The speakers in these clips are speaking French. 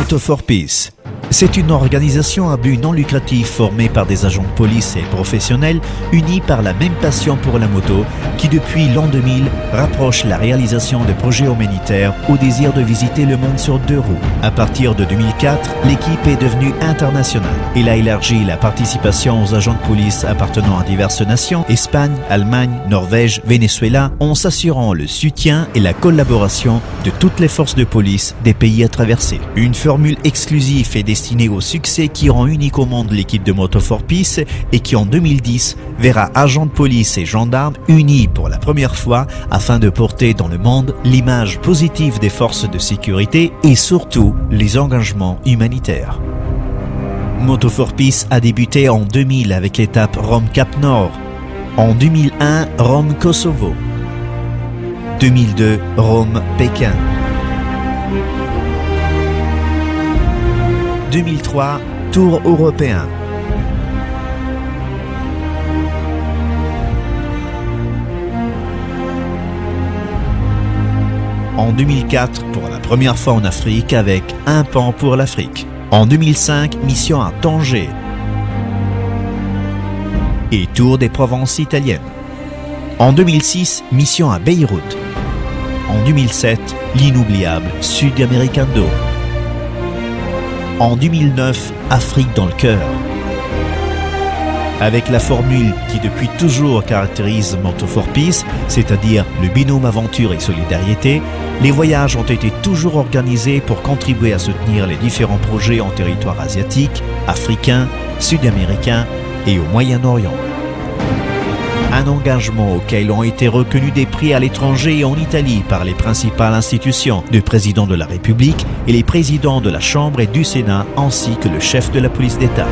Moto for Peace. C'est une organisation à but non lucratif formée par des agents de police et professionnels unis par la même passion pour la moto qui depuis l'an 2000 rapproche la réalisation de projets humanitaires au désir de visiter le monde sur 2 roues. À partir de 2004, l'équipe est devenue internationale. Elle a élargi la participation aux agents de police appartenant à diverses nations, Espagne, Allemagne, Norvège, Venezuela, en s'assurant le soutien et la collaboration de toutes les forces de police des pays à traverser. Une formule exclusive et destinée au succès qui rend unique au monde l'équipe de Moto for Peace et qui en 2010 verra agents de police et gendarmes unis pour la première fois afin de porter dans le monde l'image positive des forces de sécurité et surtout les engagements humanitaires. Moto for Peace a débuté en 2000 avec l'étape Rome-Cap Nord, en 2001 Rome-Kosovo, 2002 Rome-Pékin, 2003, Tour européen. En 2004, pour la première fois en Afrique avec un pan pour l'Afrique. En 2005, mission à Tanger. Et Tour des Provences italiennes. En 2006, mission à Beyrouth. En 2007, l'inoubliable Sudamericano. En 2009, Afrique dans le cœur. Avec la formule qui depuis toujours caractérise Moto for Peace, c'est-à-dire le binôme aventure et solidarité, les voyages ont été toujours organisés pour contribuer à soutenir les différents projets en territoire asiatique, africain, sud-américain et au Moyen-Orient. Un engagement auquel ont été reconnus des prix à l'étranger et en Italie par les principales institutions, le président de la République et les présidents de la Chambre et du Sénat, ainsi que le chef de la police d'État.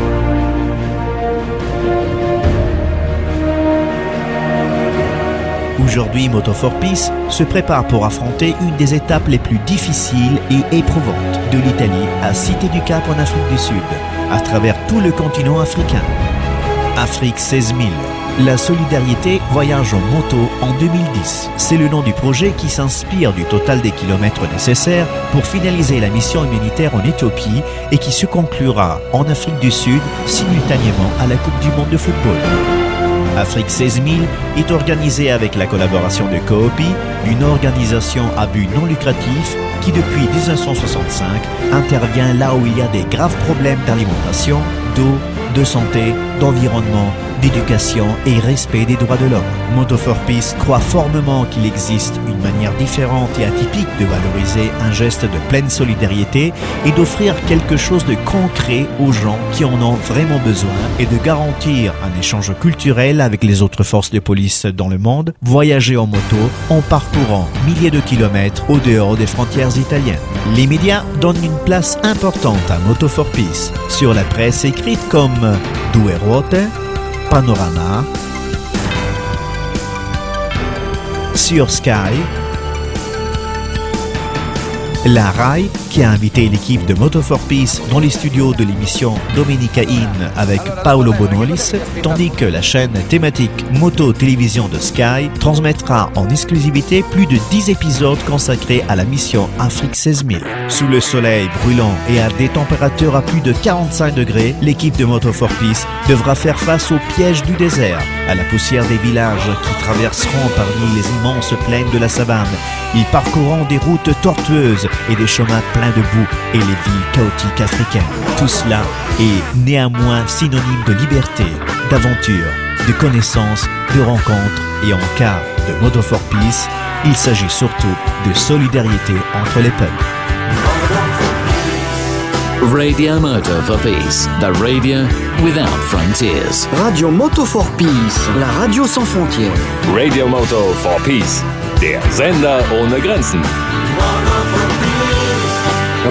Aujourd'hui, Moto for Peace se prépare pour affronter une des étapes les plus difficiles et éprouvantes de l'Italie à Cité du Cap en Afrique du Sud, à travers tout le continent africain. Afrique 16 000. La solidarité voyage en moto en 2010. C'est le nom du projet qui s'inspire du total des kilomètres nécessaires pour finaliser la mission humanitaire en Éthiopie et qui se conclura en Afrique du Sud simultanément à la Coupe du Monde de football. Afrique 16 000 est organisée avec la collaboration de Coopi, une organisation à but non lucratif qui depuis 1965 intervient là où il y a des graves problèmes d'alimentation, d'eau, de santé, d'environnement, d'éducation et respect des droits de l'homme. Moto for Peace croit formement qu'il existe une manière différente et atypique de valoriser un geste de pleine solidarité et d'offrir quelque chose de concret aux gens qui en ont vraiment besoin et de garantir un échange culturel avec les autres forces de police dans le monde, voyager en moto en parcourant milliers de kilomètres au dehors des frontières italiennes. Les médias donnent une place importante à Moto for Peace, sur la presse écrite comme Due Ruote, Panorama, sur Sky, la RAI qui a invité l'équipe de Moto for Peace dans les studios de l'émission Domenica In avec Paolo Bonolis, tandis que la chaîne thématique Moto Télévision de Sky transmettra en exclusivité plus de 10 épisodes consacrés à la mission Afrique 16 000. Sous le soleil brûlant et à des températures à plus de 45 degrés, l'équipe de Moto for Peace devra faire face aux pièges du désert, à la poussière des villages qui traverseront parmi les immenses plaines de la savane. Ils parcourront des routes tortueuses et des chemins pleins de boue et les villes chaotiques africaines. Tout cela est néanmoins synonyme de liberté, d'aventure, de connaissances, de rencontres et en cas de Moto for Peace, il s'agit surtout de solidarité entre les peuples. Radio Moto for Peace, the radio without frontiers. Radio Moto for Peace, la radio sans frontières. Radio Moto for Peace, der Sender ohne Grenzen.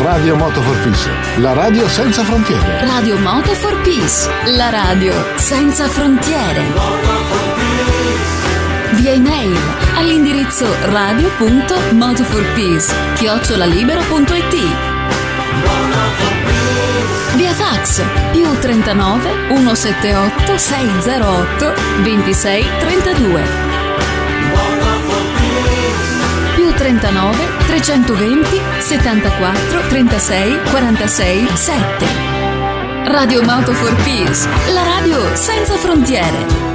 Radio Moto for Peace, la radio senza frontiere. Radio Moto for Peace, la radio senza frontiere. Via email all'indirizzo radio.motoforpeace@libero.it. Via fax +39 178 608 26 32. +39 99 320 74 36 46 7. Radio Moto for Peace, la radio senza frontiere.